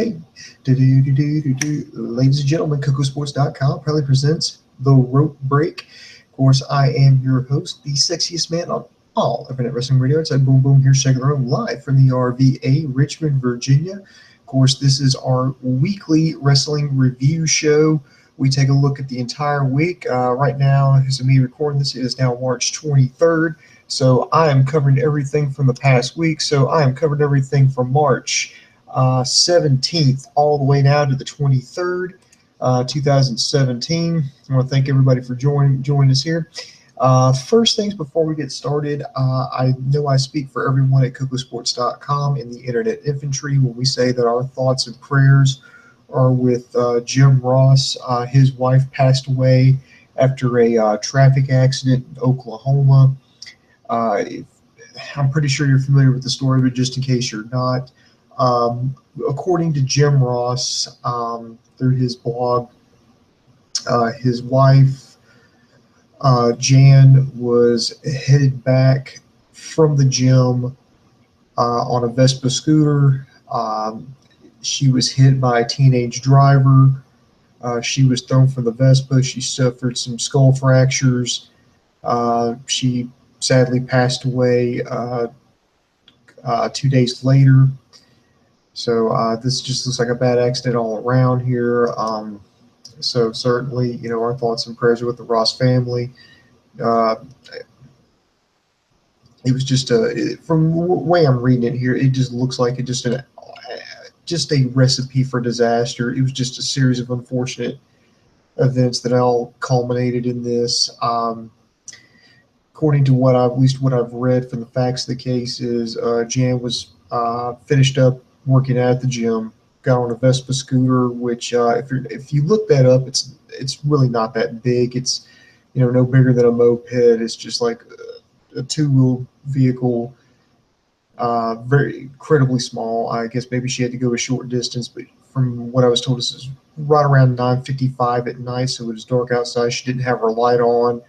Hey, ladies and gentlemen, Kocosports.com proudly presents The Rope Break. Of course, I am your host, the sexiest man on all Internet Wrestling Radio. It's like Boom Boom here, shaking the room live from the RVA, Richmond, Virginia. Of course, this is our weekly wrestling review show. We take a look at the entire week. Right now, as of me recording this, it is now March 23rd. So I am covering everything from the past week. So I am covering everything from March 17th all the way now to the 23rd, 2017. I want to thank everybody for joining us here. First things before we get started, I know I speak for everyone at Kocosports.com in the Internet Infantry when we say that our thoughts and prayers are with Jim Ross. His wife passed away after a traffic accident in Oklahoma. I'm pretty sure you're familiar with the story, but just in case you're not, according to Jim Ross, through his blog, his wife, Jan, was headed back from the gym on a Vespa scooter. She was hit by a teenage driver. She was thrown from the Vespa. She suffered some skull fractures. She sadly passed away 2 days later. So this just looks like a bad accident all around here. So certainly, our thoughts and prayers are with the Ross family. It was just from the way I'm reading it here, it just looks like it just a recipe for disaster. It was just a series of unfortunate events that all culminated in this. According to what I've read from the facts of the case is Jan was finished up working at the gym, got on a Vespa scooter, which if you look that up, it's really not that big. It's no bigger than a moped. It's just like a two-wheel vehicle, very incredibly small. I guess maybe she had to go a short distance, but from what I was told, this is right around 9:55 at night, so it was dark outside. She didn't have her light on.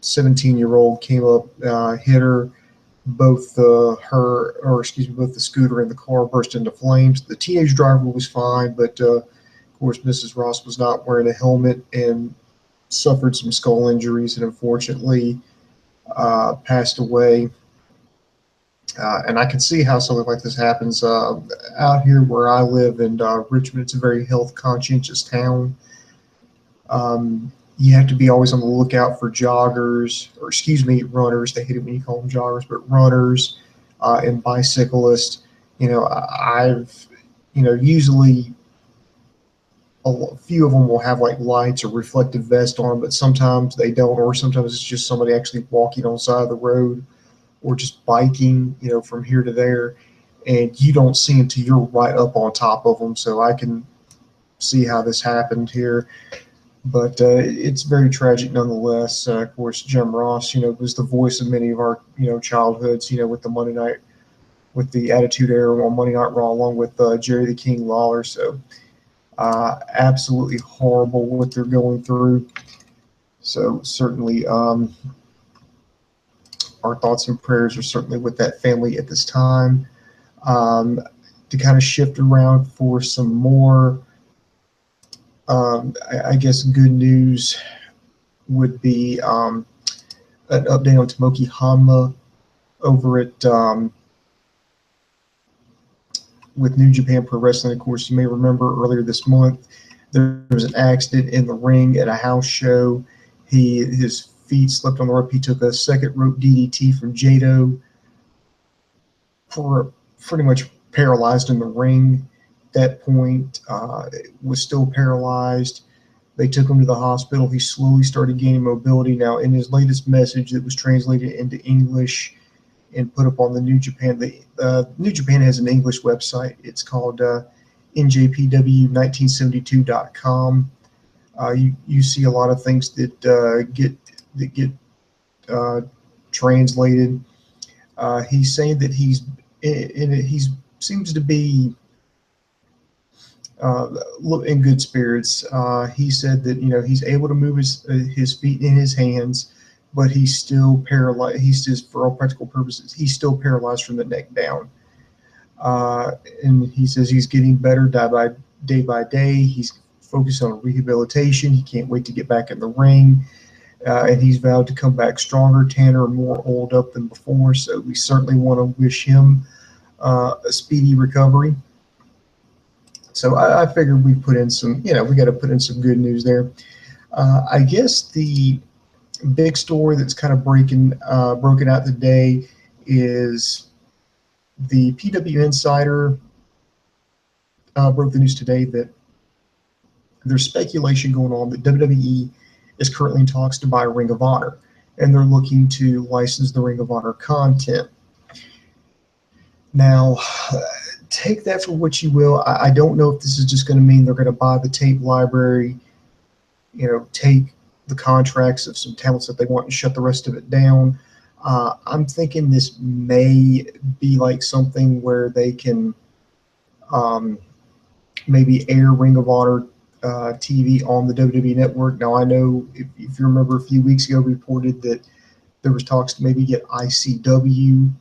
17-year-old came up, hit her. Both the scooter and the car burst into flames. The teenage driver was fine, but of course, Mrs. Ross was not wearing a helmet and suffered some skull injuries and unfortunately passed away. And I can see how something like this happens out here where I live in Richmond. It's a very health conscientious town. You have to be always on the lookout for joggers, runners. They hate it when you call them joggers, but runners and bicyclists. Usually a few of them will have like lights or reflective vest on, but sometimes they don't, or sometimes it's just somebody actually walking on the side of the road or just biking, from here to there, and you don't see them until you're right up on top of them. So I can see how this happened here. But it's very tragic nonetheless. Of course, Jim Ross, was the voice of many of our, childhoods, with the Monday night, with the Attitude Era on Monday Night Raw, along with Jerry the King Lawler. So absolutely horrible what they're going through. So certainly our thoughts and prayers are certainly with that family at this time. To kind of shift around for some more, I guess good news would be an update on Tomoki Hanma over at with New Japan Pro Wrestling. Of course, you may remember earlier this month there was an accident in the ring at a house show. His feet slipped on the rope. He took a second rope DDT from Jado, pretty much paralyzed in the ring. That point, was still paralyzed. They took him to the hospital. He slowly started gaining mobility. Now, in his latest message that was translated into English and put up on the New Japan, New Japan has an English website. It's called njpw1972.com. You see a lot of things that get translated. He's saying that he seems to be in good spirits. He said that he's able to move his feet and his hands, but he's still paralyzed. For all practical purposes, he's still paralyzed from the neck down. And he says he's getting better day by day. He's focused on rehabilitation. He can't wait to get back in the ring. And he's vowed to come back stronger, tanner, and more oiled up than before. So we certainly want to wish him a speedy recovery. So I figured we put in some, we got to put in some good news there. I guess the big story that's kind of broken out today is the PW Insider broke the news today that there's speculation going on that WWE is currently in talks to buy Ring of Honor, and they're looking to license the Ring of Honor content. Now, take that for what you will. I don't know if this is just going to mean they're going to buy the tape library, take the contracts of some talents that they want and shut the rest of it down. I'm thinking this may be like something where they can maybe air Ring of Honor TV on the WWE Network. Now, I know if you remember a few weeks ago, reported that there was talks to maybe get ICW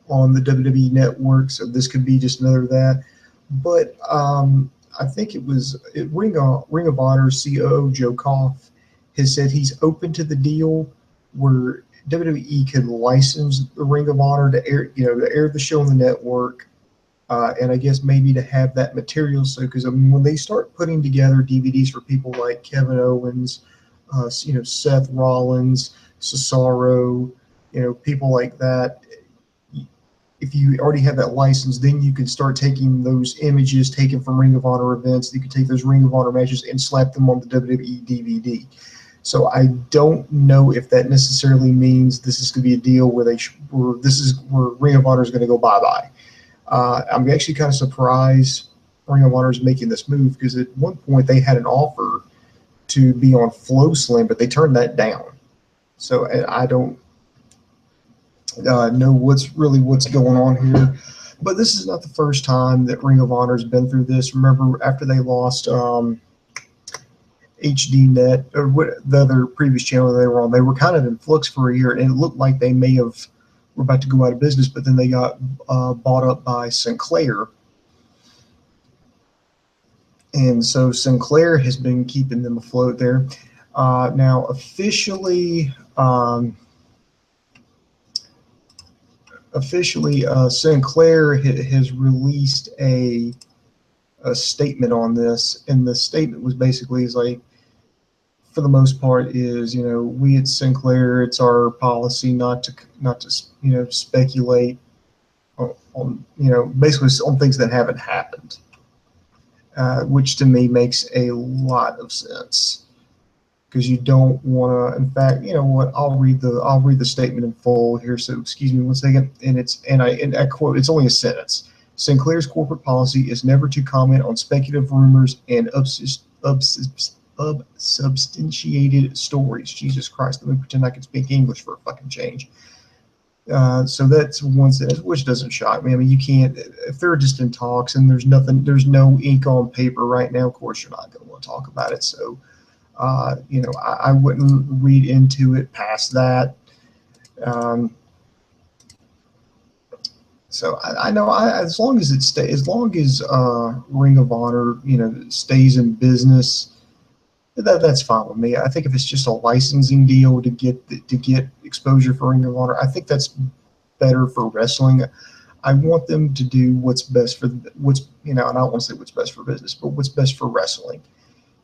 on the WWE Network, so this could be just another of that. But I think Ring of Honor COO Joe Koff has said he's open to the deal where WWE could license the Ring of Honor to air the show on the network, and I guess maybe to have that material. So, because when they start putting together DVDs for people like Kevin Owens, Seth Rollins, Cesaro, people like that, if you already have that license, then you can start taking those images taken from Ring of Honor events. You can take those Ring of Honor matches and slap them on the WWE DVD. So I don't know if that necessarily means this is going to be a deal where where Ring of Honor is going to go bye-bye. I'm actually kind of surprised Ring of Honor is making this move, because at one point they had an offer to be on Flow Slim, but they turned that down. So I don't know what's going on here. But this is not the first time that Ring of Honor has been through this. Remember, after they lost HDNet, or the other previous channel they were on, they were kind of in flux for a year, and it looked like they were about to go out of business, but then they got bought up by Sinclair. And so Sinclair has been keeping them afloat there. Now, officially, Sinclair has released a statement on this, and the statement was basically for the most part, we at Sinclair, it's our policy not to speculate on basically on things that haven't happened, which to me makes a lot of sense, because you don't want to. In fact, you know what? I'll read the statement in full here. So excuse me one second, and I quote. It's only a sentence. Sinclair's corporate policy is never to comment on speculative rumors and unsubstantiated stories. Jesus Christ, let me pretend I can speak English for a fucking change. So that's one sentence, which doesn't shock me. I mean, you can't, if they're just in talks and there's no ink on paper right now, of course you're not going to want to talk about it. So, I wouldn't read into it past that. So I know as long as Ring of Honor, stays in business, that's fine with me. I think if it's just a licensing deal to get exposure for Ring of Honor, I think that's better for wrestling. I want them to do what's best for and I don't want to say what's best for business, but what's best for wrestling.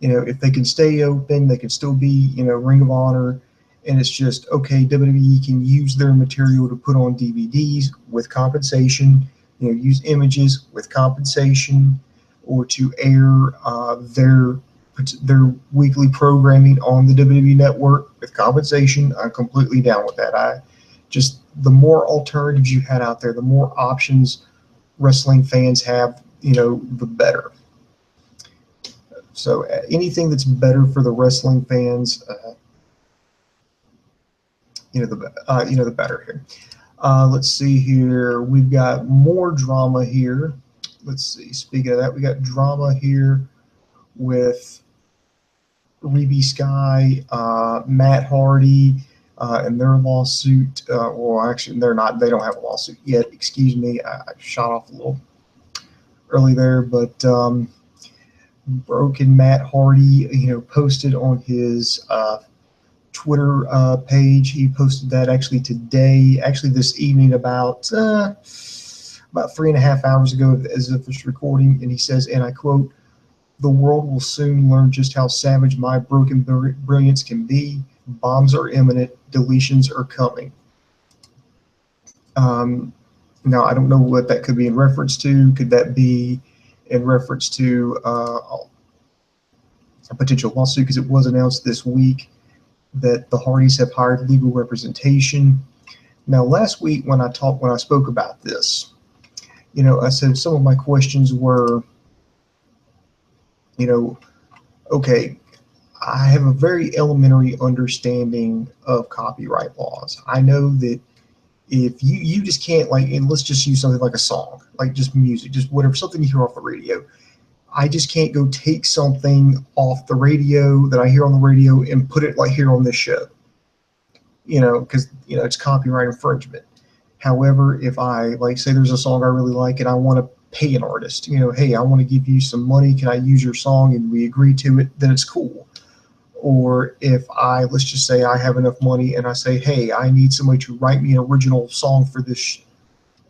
If they can stay open, they can still be, Ring of Honor, and it's just, okay, WWE can use their material to put on DVDs with compensation, use images with compensation, or to air their weekly programming on the WWE Network with compensation. I'm completely down with that. The more alternatives you had out there, the more options wrestling fans have, the better. So anything that's better for the wrestling fans, the better here. Let's see here. We've got more drama here. Let's see. Speaking of that, we got drama here with Reby Sky, Matt Hardy, and their lawsuit. Well, actually, they're not. They don't have a lawsuit yet. Excuse me. I shot off a little early there, but Broken Matt Hardy, posted on his Twitter page. He posted that actually today, actually this evening, about 3.5 hours ago as of this recording, and he says, and I quote, "The world will soon learn just how savage my broken brilliance can be. Bombs are imminent. Deletions are coming." Now, I don't know what that could be in reference to. Could that be in reference to a potential lawsuit? Because it was announced this week that the Hardys have hired legal representation. Now, last week when I spoke about this, I said some of my questions were, okay, I have a very elementary understanding of copyright laws. I know that if you just can't, like, and let's just use something like a song, like just music, just whatever, something you hear off the radio. I just can't go take something off the radio that I hear on the radio and put it like here on this show, because, it's copyright infringement. However, if I, like, say there's a song I really like and I want to pay an artist, hey, I want to give you some money, can I use your song, and we agree to it, then it's cool. Or if let's just say I have enough money and I say, hey, I need somebody to write me an original song for this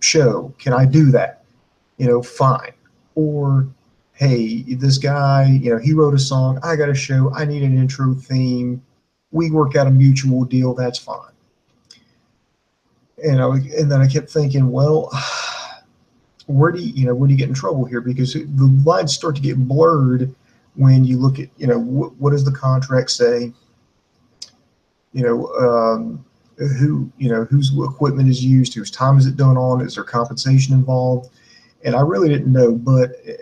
show, can I do that? Fine. Or, hey, this guy, he wrote a song, I got a show, I need an intro theme, we work out a mutual deal, that's fine. And then I kept thinking, well, where do you get in trouble here? Because the lines start to get blurred when you look at, what does the contract say? Whose equipment is used, whose time is it done on, is there compensation involved? And I really didn't know,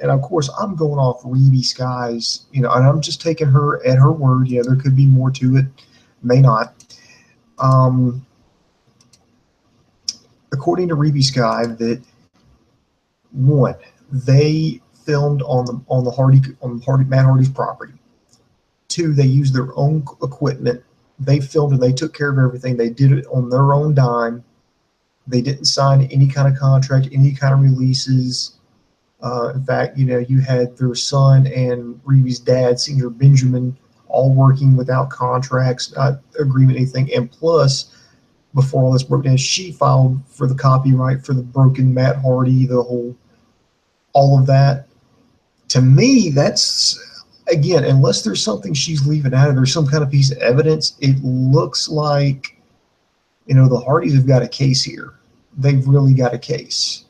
and of course I'm going off Reedy Sky's, and I'm just taking her at her word. There could be more to it, may not. According to Reedy Sky, that one, they filmed on the Matt Hardy's property. Two, they used their own equipment. They filmed and they took care of everything. They did it on their own dime. They didn't sign any kind of contract, any kind of releases. In fact, you had their son and Reedy's dad, Senior Benjamin, all working without contracts, not agreement, anything. And plus, before all this broke down, she filed for the copyright for the Broken Matt Hardy, all of that. To me, that's, again, unless there's something she's leaving out of there, some kind of piece of evidence, it looks like, the Hardys have got a case here. They've really got a case.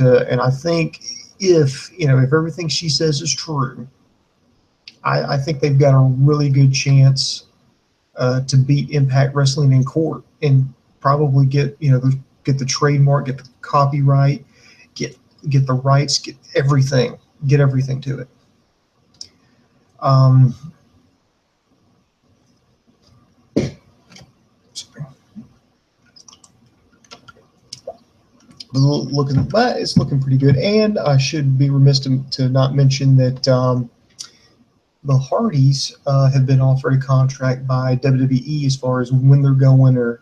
And I think if everything she says is true, I think they've got a really good chance to beat Impact Wrestling in court and probably get the trademark, get the copyright, get the rights, get everything to it. It's looking pretty good, and I should be remiss to not mention that the Hardys have been offered a contract by WWE as far as when they're going or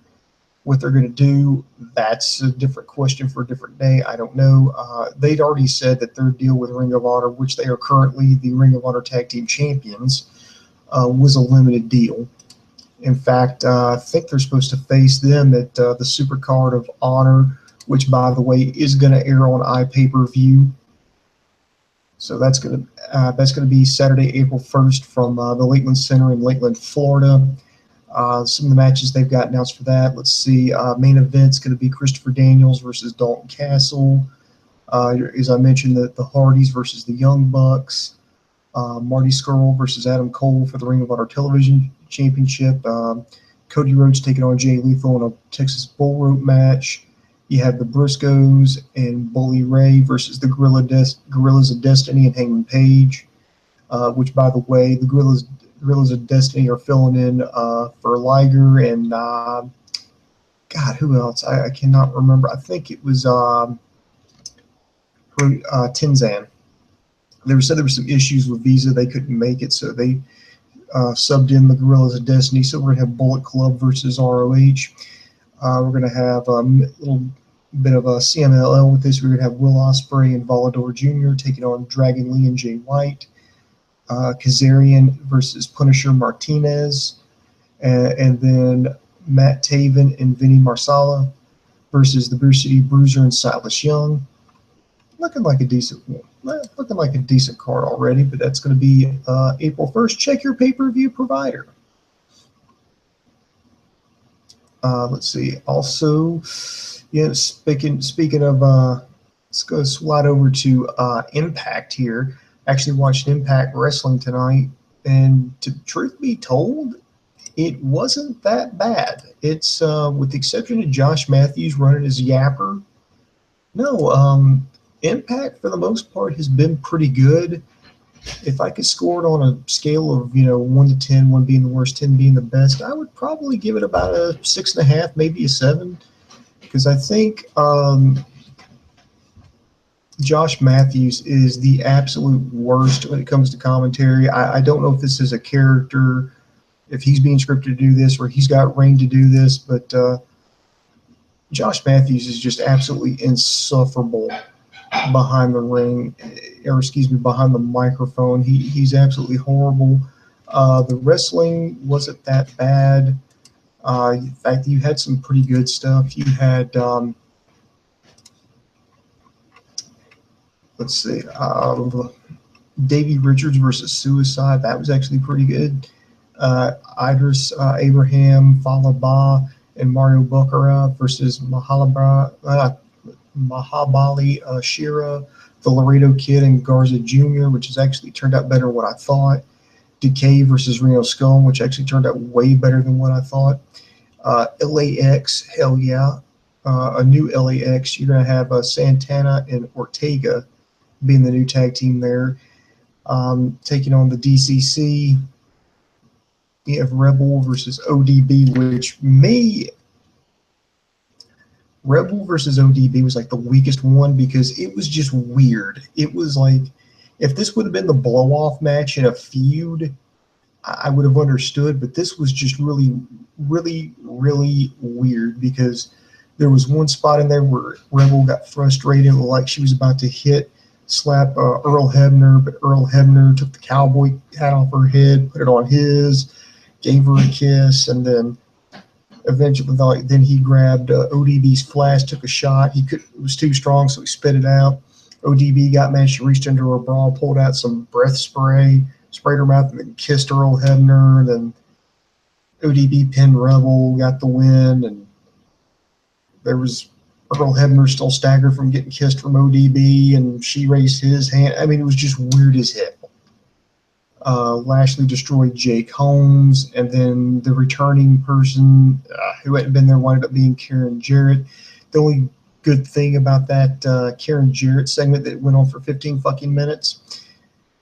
what they're going to do. That's a different question for a different day. I don't know. They'd already said that their deal with Ring of Honor, which they are currently the Ring of Honor Tag Team Champions, was a limited deal. In fact, I think they're supposed to face them at the Super Card of Honor, which, by the way, is going to air on iPay-per-view. So that's going to be Saturday, April 1st from the Lakeland Center in Lakeland, Florida. Some of the matches they've got announced for that. Let's see. Main event's going to be Christopher Daniels versus Dalton Castle. As I mentioned, the Hardys versus the Young Bucks. Marty Scurll versus Adam Cole for the Ring of Honor Television Championship. Cody Rhodes taking on Jay Lethal in a Texas Bull Rope match. You have the Briscoes and Bully Ray versus the Gorillas of Destiny and Hangman Page, which, by the way, the Gorillas of Destiny are filling in for Liger and, God, who else? I cannot remember. I think it was Tenzan. There were some issues with Visa. They couldn't make it, so they subbed in the Gorillas of Destiny. So we're going to have Bullet Club versus ROH. We're going to have little bit of a CMLL with this. We're going to have Will Ospreay and Volador Jr. taking on Dragon Lee and Jay White. Kazarian versus Punisher Martinez. And then Matt Taven and Vinny Marsala versus the Beer City Bruiser and Silas Young. Looking like a decent card already, but that's going to be April 1st. Check your pay-per-view provider. Let's see. Also, yeah, speaking of, let's go slide over to Impact here. Actually watched Impact Wrestling tonight, and to truth be told, it wasn't that bad. It's with the exception of Josh Matthews running his yapper. No, Impact for the most part has been pretty good. If I could score it on a scale of 1 to 10, 1 being the worst, 10 being the best, I would probably give it about a 6.5, maybe a 7, because I think Josh Matthews is the absolute worst when it comes to commentary. I don't know if this is a character, if he's being scripted to do this, or he's got reign to do this, but Josh Matthews is just absolutely insufferable behind the ring, or excuse me, behind the microphone. He's absolutely horrible. The wrestling wasn't that bad. In fact, you had some pretty good stuff. You had, let's see, Davey Richards versus Suicide. That was actually pretty good. Idris Abraham, Falaba, and Mario Baccarat versus Mahabali Shira, the Laredo Kid, and Garza Jr., which has actually turned out better than what I thought. Decay versus Reno Scum, which actually turned out way better than what I thought. LAX, hell yeah. A new LAX. You're going to have Santana and Ortega being the new tag team there. Taking on the DCC. You have Rebel versus ODB, which Rebel versus ODB was like the weakest one because it was just weird. It was like, if this would have been the blow-off match in a feud, I would have understood, but this was just really, really, really weird because there was one spot in there where Rebel got frustrated, like she was about to slap Earl Hebner, but Earl Hebner took the cowboy hat off her head, put it on his, gave her a kiss, and then eventually, then he grabbed ODB's flask, took a shot. It was too strong, so he spit it out. ODB got mad. She reached into her bra, pulled out some breath spray, sprayed her mouth, and then kissed Earl Hebner. And then ODB pinned Rebel, got the win, and there was Earl Hebner still staggered from getting kissed from ODB, and she raised his hand. I mean, it was just weird as hell. Lashley destroyed Jake Holmes, and then the returning person who hadn't been there wound up being Karen Jarrett. The only good thing about that Karen Jarrett segment that went on for 15 fucking minutes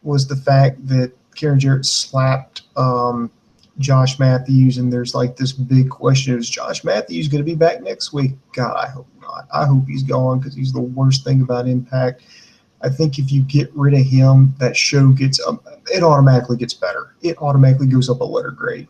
was the fact that Karen Jarrett slapped Josh Matthews, and there's like this big question: is Josh Matthews going to be back next week? God, I hope not. I hope he's gone because he's the worst thing about Impact. I think if you get rid of him, that show it automatically gets better. It automatically goes up a letter grade.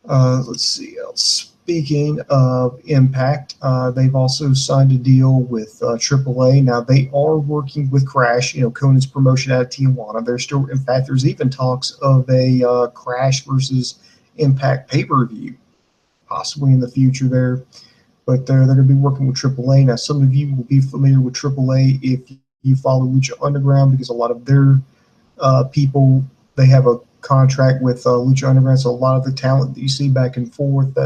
Let's see else. Speaking of Impact, they've also signed a deal with AAA. Now they are working with Crash, Conan's promotion out of Tijuana. In fact, there's even talks of a Crash versus Impact pay-per-view, possibly in the future there. But they're going to be working with AAA. Now, some of you will be familiar with AAA if you follow Lucha Underground, because a lot of their people, they have a contract with Lucha Underground. So a lot of the talent that you see back and forth,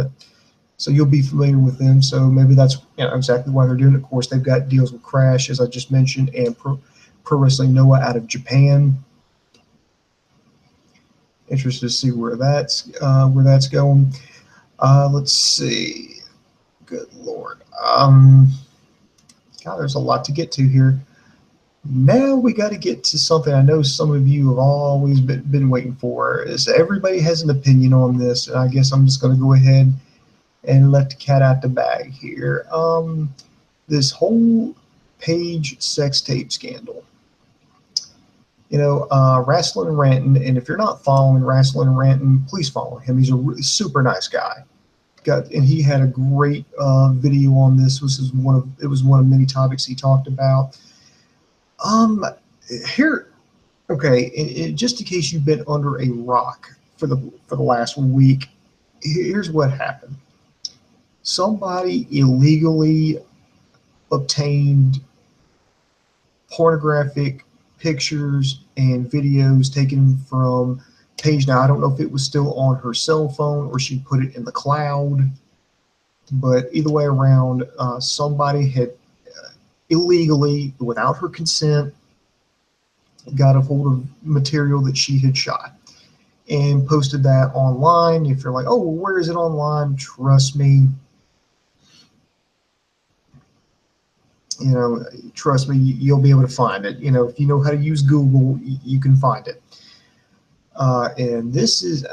so you'll be familiar with them. So maybe that's exactly why they're doing it. Of course, they've got deals with Crash, as I just mentioned, and Pro Wrestling Noah out of Japan. Interested to see where that's going. Let's see. Good Lord. God, there's a lot to get to here. Now we got to get to something I know some of you have always been waiting for. Is everybody has an opinion on this, and I guess I'm just going to go ahead and let the cat out the bag here. This whole Paige sex tape scandal. Wrestling Ranton, and if you're not following Wrestling Ranton, please follow him. He's a really super nice guy. and he had a great video on this. It was one of many topics he talked about. Here, okay, just in case you've been under a rock for the last week, here's what happened. Somebody illegally obtained pornographic pictures and videos taken from Paige. Now, I don't know if it was still on her cell phone or she put it in the cloud, but either way around, somebody had illegally, without her consent, got a hold of material that she had shot and posted that online. If you're like, oh, well, where is it online? Trust me, trust me, you'll be able to find it. If you know how to use Google, you can find it. And this is,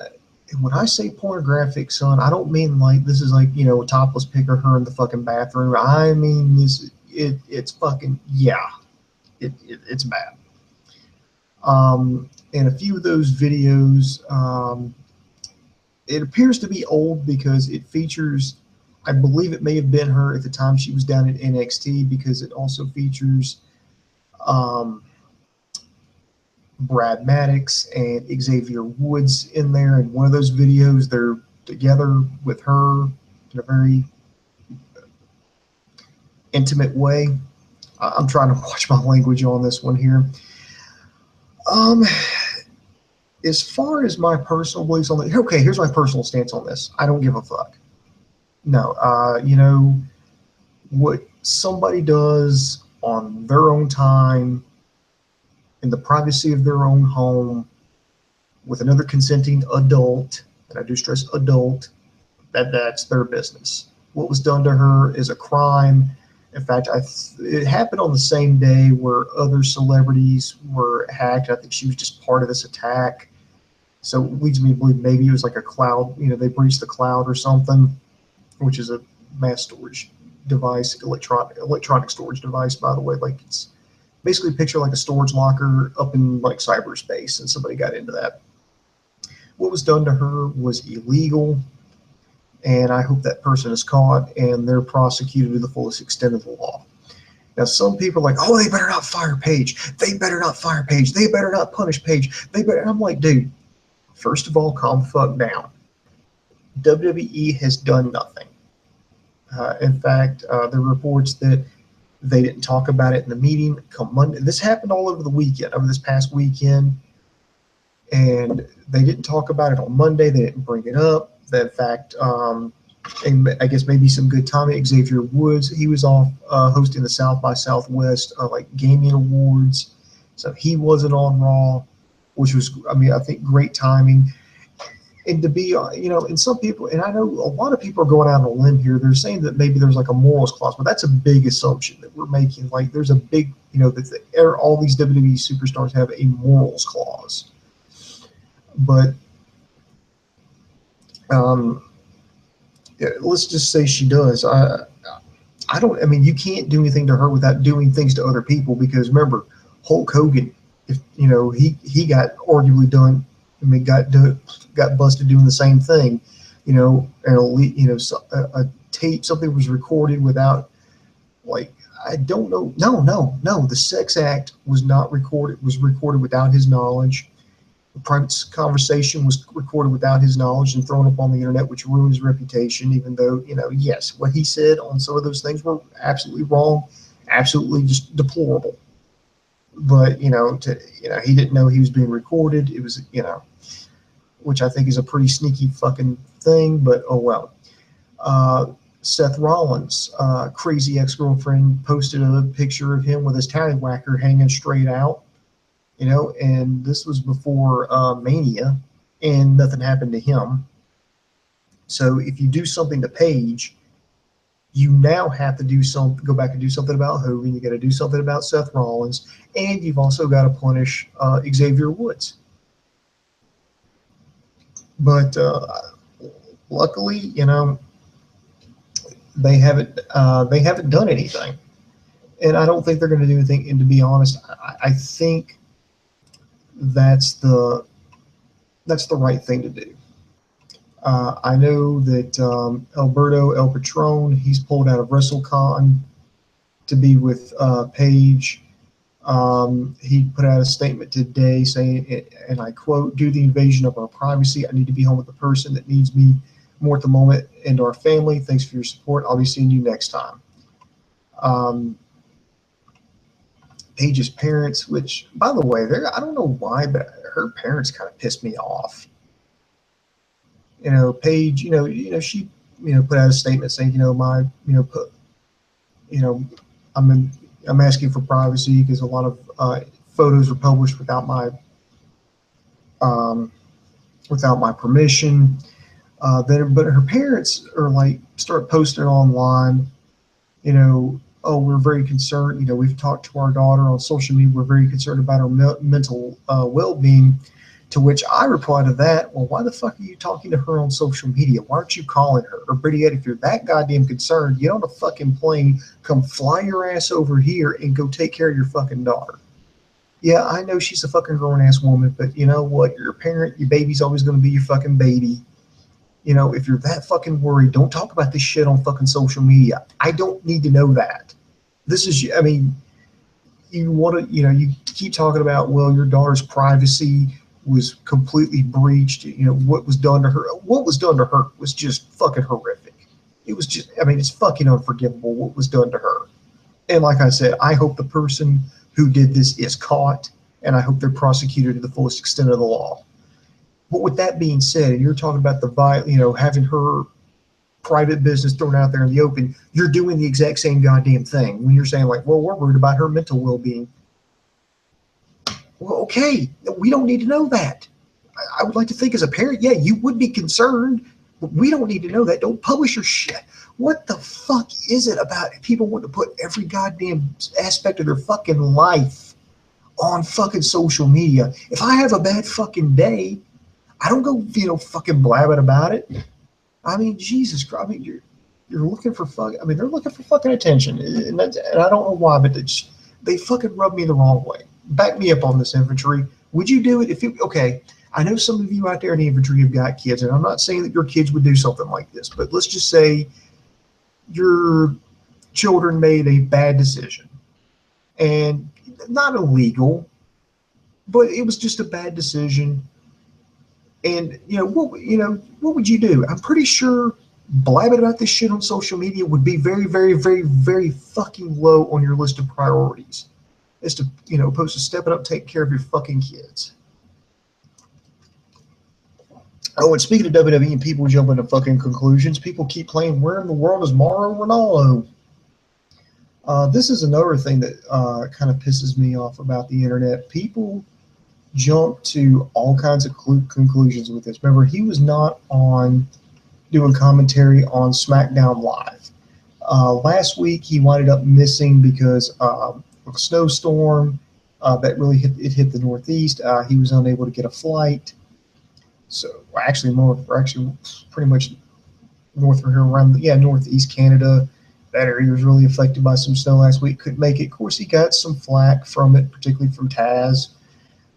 when I say pornographic, son, I don't mean like this is like, a topless pic of her in the fucking bathroom. I mean, it's fucking, yeah, it's bad. And a few of those videos, it appears to be old because it features, I believe it may have been her at the time she was down at NXT, because it also features Brad Maddox and Xavier Woods in there. In one of those videos, they're together with her in a very intimate way. I'm trying to watch my language on this one here. As far as my personal beliefs on it, okay, here's my personal stance on this. I don't give a fuck. No, what somebody does on their own time, in the privacy of their own home, with another consenting adult, and I do stress adult, that's their business. What was done to her is a crime. In fact, it happened on the same day where other celebrities were hacked. I think she was just part of this attack. So it leads me to believe maybe it was like a cloud, they breached the cloud or something, which is a mass storage device, electronic storage device, by the way. Like, it's basically picture like a storage locker up in like cyberspace, and somebody got into that. What was done to her was illegal, and I hope that person is caught and they're prosecuted to the fullest extent of the law. Now, some people are like, oh, they better not fire Paige. They better not fire Paige. They better not punish Paige. I'm like, dude, first of all, calm the fuck down. WWE has done nothing. In fact, there are reports that they didn't talk about it in the meeting come Monday. This happened all over the weekend, over this past weekend, and they didn't talk about it on Monday. They didn't bring it up. In fact, and I guess maybe some good timing. Xavier Woods, he was off hosting the South by Southwest like gaming awards, so he wasn't on Raw, which was, I think, great timing. And to be, and some people, and I know a lot of people are going out on a limb here. They're saying that maybe there's like a morals clause, but that's a big assumption that we're making. Like, there's a big, that all these WWE superstars have a morals clause. But let's just say she does. You can't do anything to her without doing things to other people, because remember, Hulk Hogan, if he got arguably done. Got busted doing the same thing, a tape, something was recorded without, like, I don't know. No, the sex act was not recorded, was recorded without his knowledge. The private conversation was recorded without his knowledge and thrown up on the internet, which ruined his reputation, even though, yes, what he said on some of those things were absolutely wrong, absolutely just deplorable. But, he didn't know he was being recorded. It was, which I think is a pretty sneaky fucking thing, but oh well. Seth Rollins' crazy ex-girlfriend posted a picture of him with his tallywhacker hanging straight out, and this was before Mania, and nothing happened to him. So if you do something to Paige, you now have to go back and do something about Hogan. You got to do something about Seth Rollins, and you've also got to punish Xavier Woods. But luckily, they haven't done anything, and I don't think they're going to do anything. And to be honest, I think that's the right thing to do. I know that Alberto El Patron, he's pulled out of WrestleCon to be with Paige. He put out a statement today saying, and I quote, "Due to the invasion of our privacy, I need to be home with the person that needs me more at the moment and our family. Thanks for your support. I'll be seeing you next time." Paige's parents, which, by the way, I don't know why, but her parents kind of pissed me off. Paige, she, put out a statement saying, put, I'm asking for privacy because a lot of photos were published um, without my permission. But her parents are like start posting online, oh, we're very concerned. We've talked to our daughter on social media. We're very concerned about her mental well-being. To which I reply to that, well, why the fuck are you talking to her on social media? Why aren't you calling her? Or better yet, if you're that goddamn concerned, get on a fucking plane, come fly your ass over here and go take care of your fucking daughter. Yeah, I know she's a fucking grown-ass woman, but you know what? You're a parent. Your baby's always going to be your fucking baby. If you're that fucking worried, don't talk about this shit on fucking social media. I don't need to know that. This is, I mean, you want to, you keep talking about, well, your daughter's privacy was completely breached. What was done to her. What was done to her was just fucking horrific. It was just, it's fucking unforgivable what was done to her. And like I said, I hope the person who did this is caught, and I hope they're prosecuted to the fullest extent of the law. But with that being said, and you're talking about having her private business thrown out there in the open, you're doing the exact same goddamn thing when you're saying like, well, we're worried about her mental well-being. Well, okay, we don't need to know that. I would like to think as a parent, yeah, you would be concerned, but we don't need to know that. Don't publish your shit. What the fuck is it about people wanting to put every goddamn aspect of their fucking life on fucking social media? If I have a bad fucking day, I don't go, fucking blabbing about it. Jesus Christ. You're looking for they're looking for fucking attention, and I don't know why, but they fucking rub me the wrong way. Back me up on this, infantry. Would you do it okay? I know some of you out there in the infantry have got kids, and I'm not saying that your kids would do something like this, but let's just say your children made a bad decision, and not illegal, but it was just a bad decision. And what would you do? I'm pretty sure blabbing about this shit on social media would be very, very, very, very fucking low on your list of priorities, as to opposed to stepping up, taking care of your fucking kids. Oh, and speaking of WWE and people jumping to fucking conclusions, people keep playing, where in the world is Mauro Ranallo? This is another thing that kind of pisses me off about the internet. People jump to all kinds of conclusions with this. Remember, he was not on doing commentary on SmackDown Live. Last week, he winded up missing because of a snowstorm that really hit the Northeast. He was unable to get a flight. So actually, pretty much north of here, Northeast Canada. That area was really affected by some snow last week. Couldn't make it. Of course, he got some flack from it, particularly from Taz.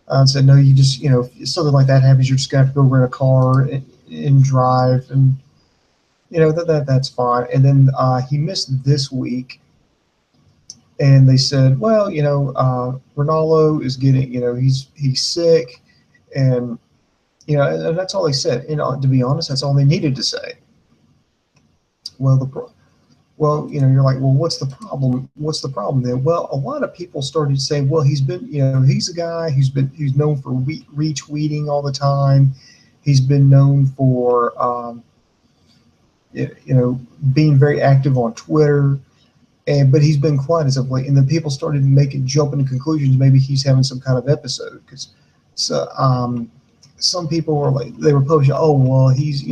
And said, no, you just, if something like that happens, you're just going to have to go rent a car and drive. And, that's fine. And then he missed this week. And they said, well, Ranallo is getting, he's sick. And, and that's all they said. To be honest, that's all they needed to say. Well, you're like, well, what's the problem? What's the problem then? Well, a lot of people started saying, well, he's been, he's a guy who's known for retweeting all the time. He's been known for, being very active on Twitter, but he's been quiet as of late. And then people started jumping to conclusions. Maybe he's having some kind of episode because, some people were like, they were publishing, oh, well, he's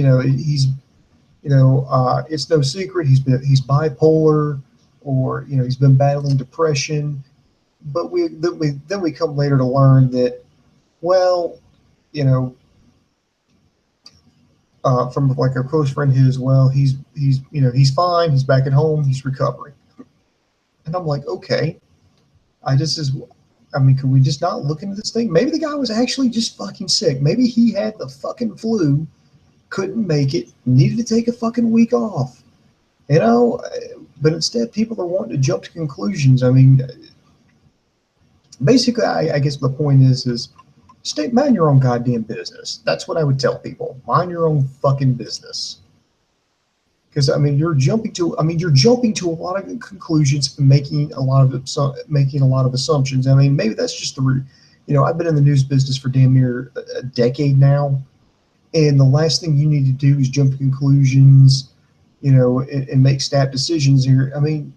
it's no secret he's bipolar, or he's been battling depression. But then we come later to learn that, well, from like a close friend of his, well, he's fine, he's back at home, he's recovering. And I'm like, okay, could we just not look into this thing? Maybe the guy was actually just fucking sick. Maybe he had the fucking flu, couldn't make it, needed to take a fucking week off, you know. But instead, people are wanting to jump to conclusions. I mean, basically, I guess the point is mind your own goddamn business. That's what I would tell people. Mind your own fucking business. Because I mean, you're jumping to a lot of conclusions and making a lot of assumptions. I mean, maybe that's just I've been in the news business for damn near a decade now, and the last thing you need to do is jump to conclusions, and make snap decisions here. I mean,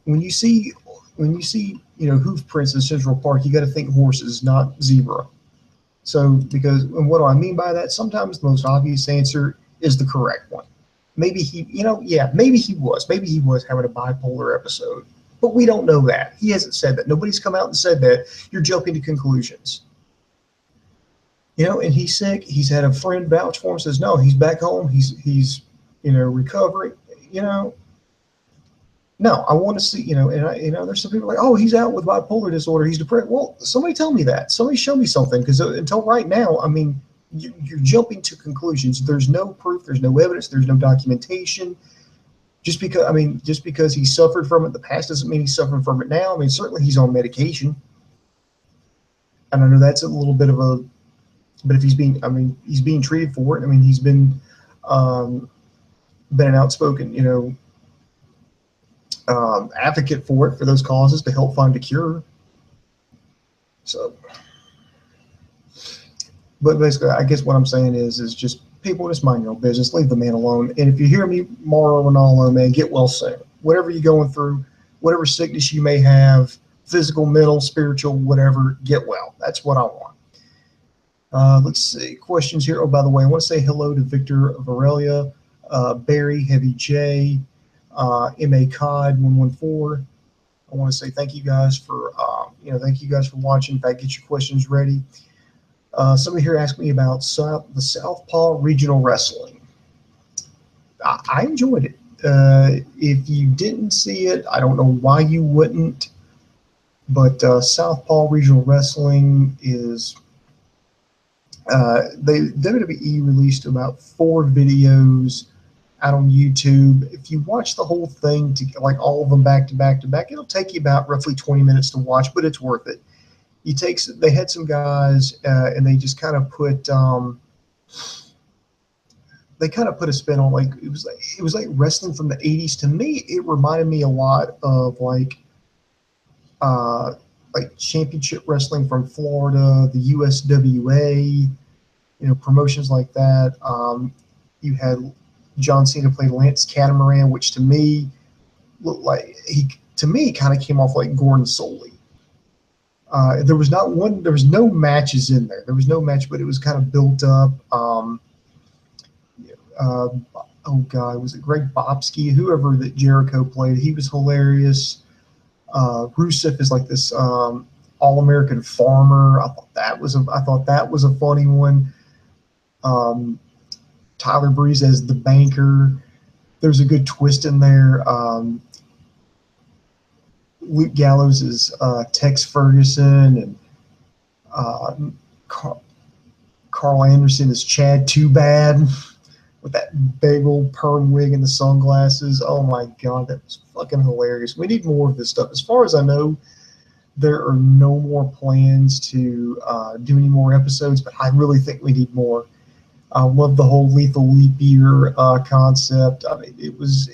when you see hoof prints in Central Park, you got to think horses, not zebra. So, and what do I mean by that? Sometimes the most obvious answer is the correct one. Maybe maybe he was having a bipolar episode, but we don't know that. He hasn't said that. Nobody's come out and said that. You're jumping to conclusions. And he's sick. He's had a friend vouch for him, says, no, he's back home. He's recovering, No, I want to see, and there's some people like, oh, he's out with bipolar disorder. He's depressed. Well, somebody tell me that. Somebody show me something. Because until right now, I mean, you're jumping to conclusions. There's no proof. There's no evidence. There's no documentation. Just because he suffered from it in the past doesn't mean he's suffering from it now. I mean, certainly he's on medication. And I know that's a little bit of but if he's being treated for it. I mean, he's been an outspoken, advocate for those causes to help find a cure. So, but basically, I guess what I'm saying is just people just mind your own business, leave the man alone. And if you hear me, Mauro Ronaldo, man, get well soon. Whatever you're going through, whatever sickness you may have, physical, mental, spiritual, whatever, get well. That's what I want. Let's see, questions here. Oh, by the way, I want to say hello to Victor Varelia, Barry, Heavy J, MA Cod 114. I want to say thank you guys for watching. In fact, get your questions ready. Somebody here asked me about the Southpaw Regional Wrestling. I enjoyed it. If you didn't see it, I don't know why you wouldn't. But Southpaw Regional Wrestling is WWE released about 4 videos out on YouTube. If you watch the whole thing, like all of them back to back to back, it'll take you about roughly 20 minutes to watch, but it's worth it. They had some guys, and they just kind of put a spin on, like it was like wrestling from the 80s. To me, it reminded me a lot of like championship wrestling from Florida, the USWA, promotions like that. You had John Cena played Lance Catamaran, which to me looked like kind of came off like Gordon Soley. There was no matches in there. There was no match, but it was kind of built up. Was it Greg Bobsky? Whoever that Jericho played, he was hilarious. Rusev is like this all-American farmer. I thought that was a funny one. Tyler Breeze as the banker. There's a good twist in there. Luke Gallows is Tex Ferguson, and Carl Anderson is Chad Too Bad with that big old perm wig and the sunglasses. Oh my God, that was fucking hilarious. We need more of this stuff. As far as I know, there are no more plans to do any more episodes, but I really think we need more. I love the whole lethal leap year concept. I mean, it was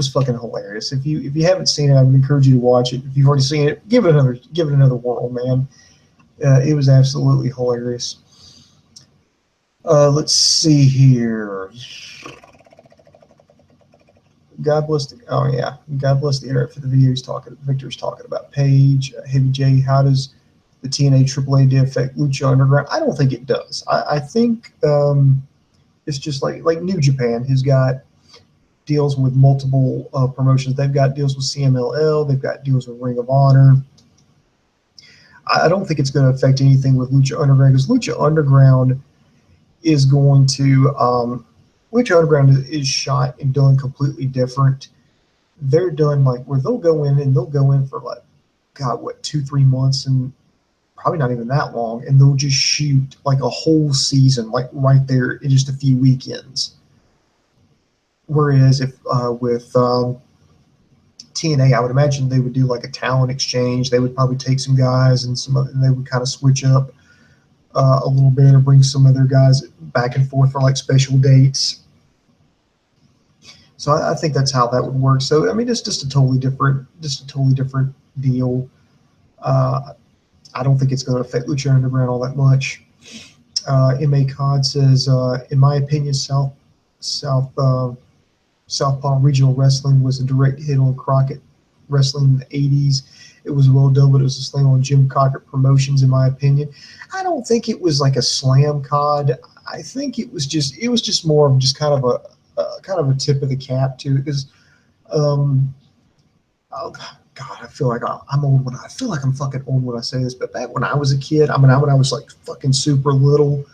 fucking hilarious. If you haven't seen it, I would encourage you to watch it. If you've already seen it, give it another whirl, man. It was absolutely hilarious. Let's see here. God bless the internet for the videos Victor's talking about Paige. Heavy J, how does the TNA AAA day affect Lucha Underground? I don't think it does. I think it's just like New Japan has got deals with multiple promotions. They've got deals with CMLL. They've got deals with Ring of Honor. I don't think it's going to affect anything with Lucha Underground, because Lucha Underground is going to Lucha Underground is shot and done completely different. They're done like where they'll go in for like, God, what, 2-3 months and probably not even that long, and they'll just shoot like a whole season, like right there in just a few weekends. Whereas if with TNA, I would imagine they would do like a talent exchange. They would probably take some guys and and they would kind of switch up a little bit, or bring some of their guys back and forth for like special dates. So I think that's how that would work. So I mean, it's just a totally different deal. I don't think it's going to affect Lucha Underground all that much. M.A. Cod says, in my opinion, Southpaw Regional Wrestling was a direct hit on Crockett Wrestling in the 80s. It was well done, but it was a slam on Jim Crockett Promotions, in my opinion. I don't think it was like a slam, Cod. I think it was just more of just kind of a tip of the cap to it, because oh God, I feel like I'm old when I feel like I'm fucking old when I say this, but back when I was a kid, I mean, when I was like fucking super little,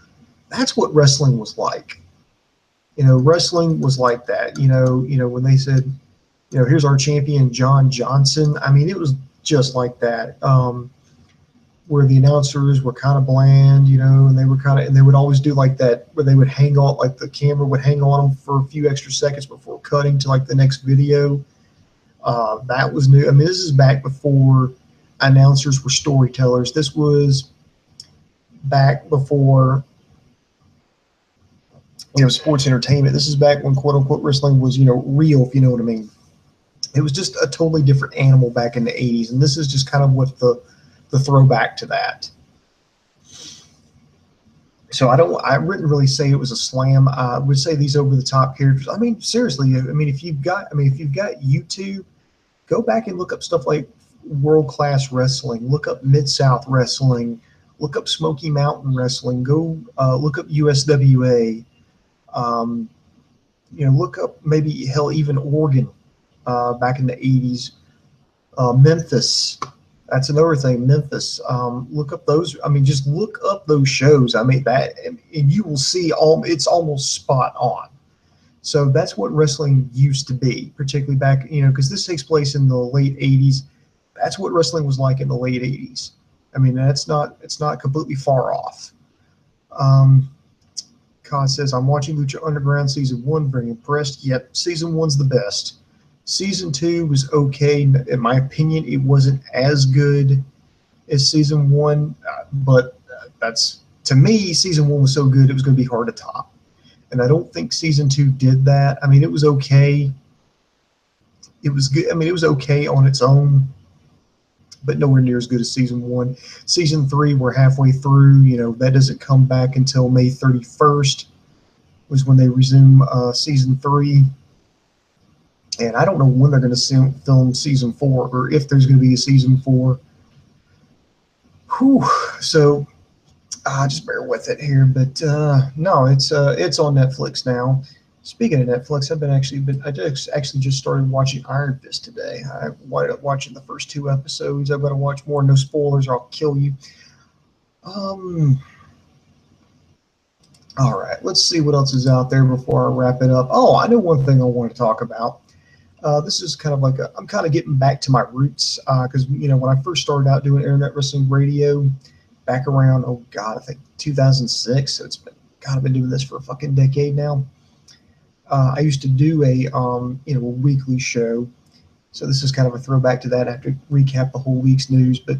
that's what wrestling was like. You know, wrestling was like that. You know, when they said, you know, here's our champion, John Johnson. I mean, it was just like that. Where the announcers were kind of bland, you know, and they would always do like that, where they would hang on, like the camera would hang on them for a few extra seconds before cutting to like the next video. That was new. I mean, this is back before announcers were storytellers. This was back before, you know, sports entertainment. This is back when quote unquote wrestling was, you know, real, if you know what I mean. It was just a totally different animal back in the 80s. And this is just kind of what the throwback to that. So I wouldn't really say it was a slam. I would say these over the top characters. I mean, seriously, I mean, if you've got YouTube, go back and look up stuff like World Class Wrestling, look up Mid-South Wrestling, look up Smoky Mountain Wrestling, go look up USWA, you know, look up maybe hell even Oregon back in the 80s, Memphis. That's another thing, Memphis. Look up those. I mean, just look up those shows. I mean, that, and you will see it's almost spot on. So that's what wrestling used to be, particularly back, you know, because this takes place in the late 80s. That's what wrestling was like in the late 80s. I mean, it's not completely far off. Khan says, I'm watching Lucha Underground Season 1, very impressed. Yep, Season 1's the best. Season 2 was okay. In my opinion, it wasn't as good as Season 1, but that's, to me, Season 1 was so good it was going to be hard to top. And I don't think Season 2 did that. I mean, it was okay. It was good. I mean, it was okay on its own, but nowhere near as good as Season 1. Season 3, we're halfway through. You know, that doesn't come back until May 31st, was when they resume Season 3. And I don't know when they're going to film Season 4, or if there's going to be a Season 4. Whew. So just bear with it here. But no, it's on Netflix now. Speaking of Netflix, I actually just started watching Iron Fist today. I wound up watching the first 2 episodes. I've got to watch more. No spoilers, or I'll kill you. All right, let's see what else is out there before I wrap it up. Oh, I know one thing I want to talk about. This is kind of like I'm kind of getting back to my roots, because you know, when I first started out doing internet wrestling radio back around, oh God, I think 2006. So it's been, God, I've been doing this for a fucking decade now. I used to do a weekly show, so this is kind of a throwback to that. I have to recap the whole week's news, but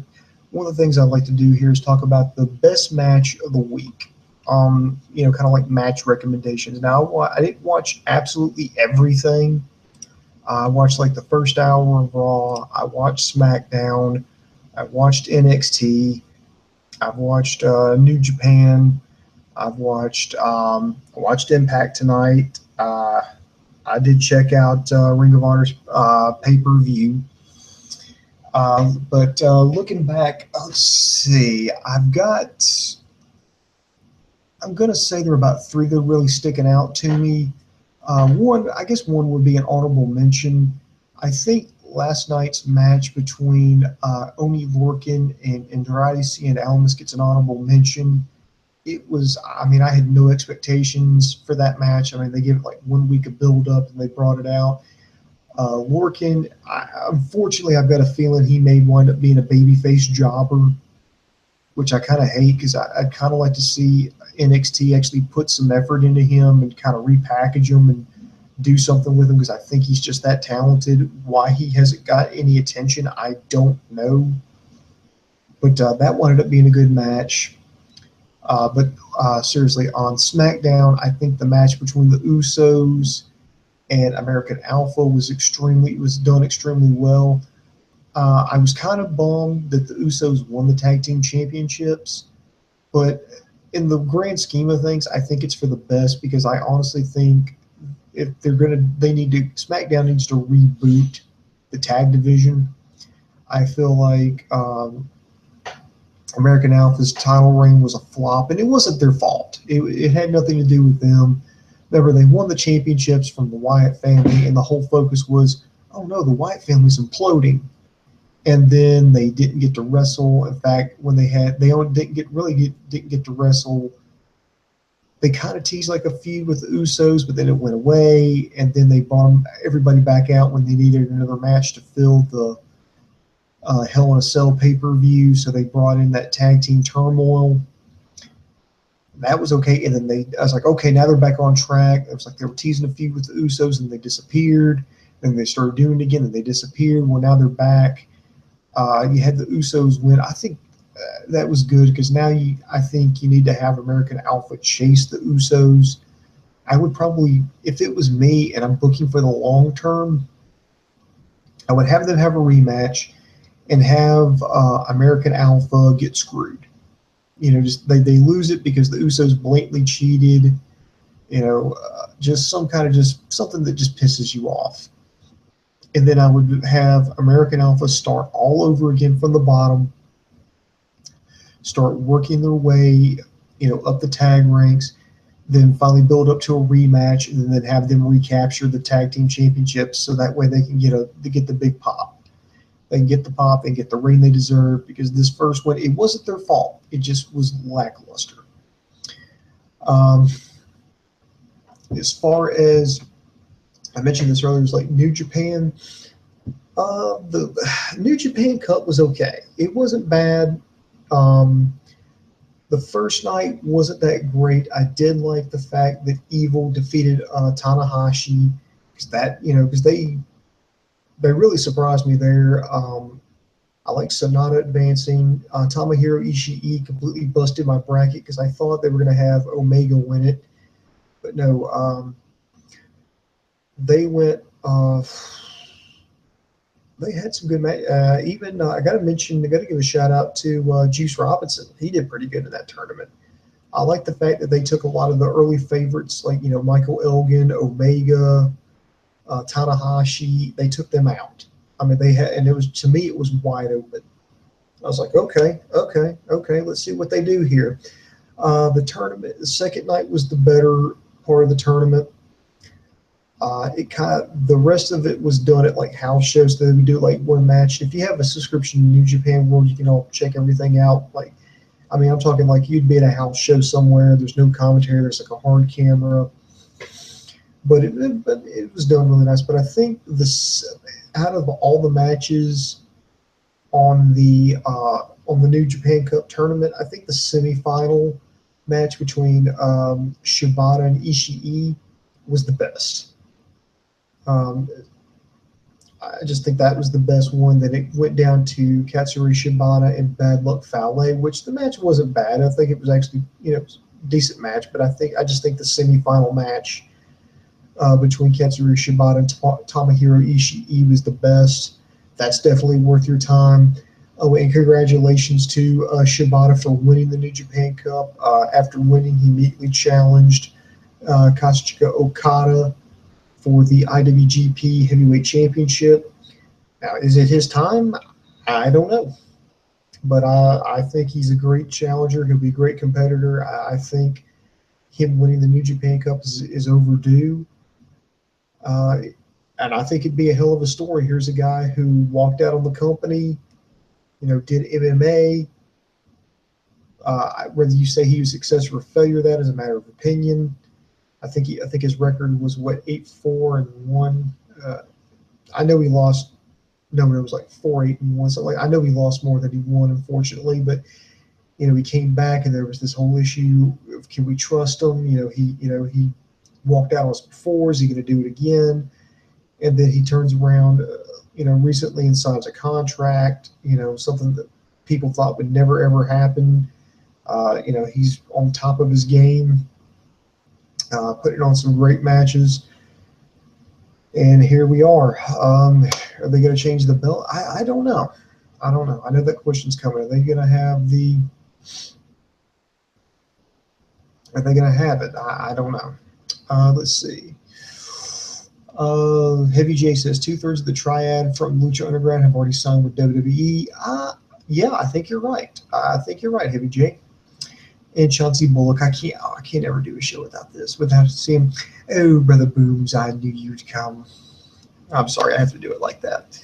one of the things I'd like to do here is talk about the best match of the week. You know, kind of like match recommendations. Now, I didn't watch absolutely everything. I watched like the first hour of Raw. I watched SmackDown. I watched NXT. I've watched New Japan. I've watched Impact tonight. I did check out Ring of Honor's pay-per-view. But looking back, let's see. I'm going to say there are about 3 that are really sticking out to me. I guess one would be an honorable mention. I think last night's match between Oni Lorcan and Andrade Cien Almas gets an honorable mention. It was, I mean, I had no expectations for that match. I mean, they gave it like 1 week of build-up and they brought it out. Lorcan, unfortunately, I've got a feeling he may wind up being a babyface jobber. which I kind of hate because I'd kind of like to see NXT actually put some effort into him and kind of repackage him and do something with him because I think he's just that talented. Why he hasn't got any attention, I don't know. But that one ended up being a good match. But seriously, on SmackDown, I think the match between the Usos and American Alpha was done extremely well. I was kind of bummed that the Usos won the tag team championships, but in the grand scheme of things, I think it's for the best because I honestly think if SmackDown needs to reboot the tag division. I feel like American Alpha's title reign was a flop, and it wasn't their fault. It had nothing to do with them. Remember, they won the championships from the Wyatt family, and the whole focus was, oh no, the Wyatt family's imploding. And then they didn't get to wrestle. In fact, when didn't get to wrestle. They kind of teased like a feud with the Usos, but then it went away. And then they bummed everybody back out when they needed another match to fill the Hell in a Cell pay-per-view. So they brought in that tag team turmoil. That was okay. And then I was like, okay, now they're back on track. It was like they were teasing a feud with the Usos and they disappeared. Then they started doing it again and they disappeared. Well, now they're back. You had the Usos win. I think that was good because now I think you need to have American Alpha chase the Usos. I would probably, if it was me and I'm booking for the long term, I would have them have a rematch and have American Alpha get screwed. Just they lose it because the Usos blatantly cheated. Just something that just pisses you off. And then I would have American Alpha start all over again from the bottom, start working their way, up the tag ranks, then finally build up to a rematch, and then have them recapture the tag team championships so that way they can get the big pop. They can get the pop and get the reign they deserve because this first one, it wasn't their fault. It just was lackluster. As far as I mentioned this earlier, it was like New Japan. The New Japan Cup was okay. It wasn't bad. The first night wasn't that great. I did like the fact that Evil defeated Tanahashi because they really surprised me there. I like Sonata advancing. Tomohiro Ishii completely busted my bracket because I thought they were going to have Omega win it, but no. They went. They had some good match. I got to give a shout out to Juice Robinson. He did pretty good in that tournament. I like the fact that they took a lot of the early favorites, like Michael Elgin, Omega, Tanahashi. They took them out. I mean, and it was wide open. I was like, okay, let's see what they do here. The second night was the better part of the tournament. The rest of it was done at like house shows. So they would do like one match. If you have a subscription to New Japan World, you can all check everything out. I'm talking like you'd be at a house show somewhere. There's no commentary. There's like a hard camera, but it was done really nice. But I think out of all the matches on the New Japan Cup tournament, I think the semifinal match between Shibata and Ishii was the best. I just think that was the best one. That it went down to Katsuri Shibata and Bad Luck Fale, which the match wasn't bad. I think it was actually a decent match, but I just think the semifinal match between Katsuri Shibata and Tomohiro Ishii was the best. That's definitely worth your time. Oh, and congratulations to Shibata for winning the New Japan Cup. After winning, he immediately challenged Kazuchika Okada for the IWGP Heavyweight Championship. Now, is it his time? I don't know. But I think he's a great challenger. He'll be a great competitor. I think him winning the New Japan Cup is overdue. And I think it'd be a hell of a story. Here's a guy who walked out on the company, did MMA. Whether you say he was a success or a failure, that is a matter of opinion. I think his record was 8-4-1. I know he lost. No, it was like 4-8-1. So I know he lost more than he won, unfortunately. But he came back and there was this whole issue of can we trust him? He walked out on us before. Is he going to do it again? And then he turns around, recently and signs a contract. Something that people thought would never ever happen. He's on top of his game, putting on some great matches. And here we are. Are they going to change the belt? I don't know. I don't know. I know that question's coming. Are they going to have the? Are they going to have it? I don't know. Let's see. Heavy J says 2/3 of the triad from Lucha Underground have already signed with WWE. Yeah, I think you're right. I think you're right, Heavy J. And Chauncey Bullock, I can't ever do a show without seeing. Oh, Brother Booms, I knew you'd come. I'm sorry, I have to do it like that.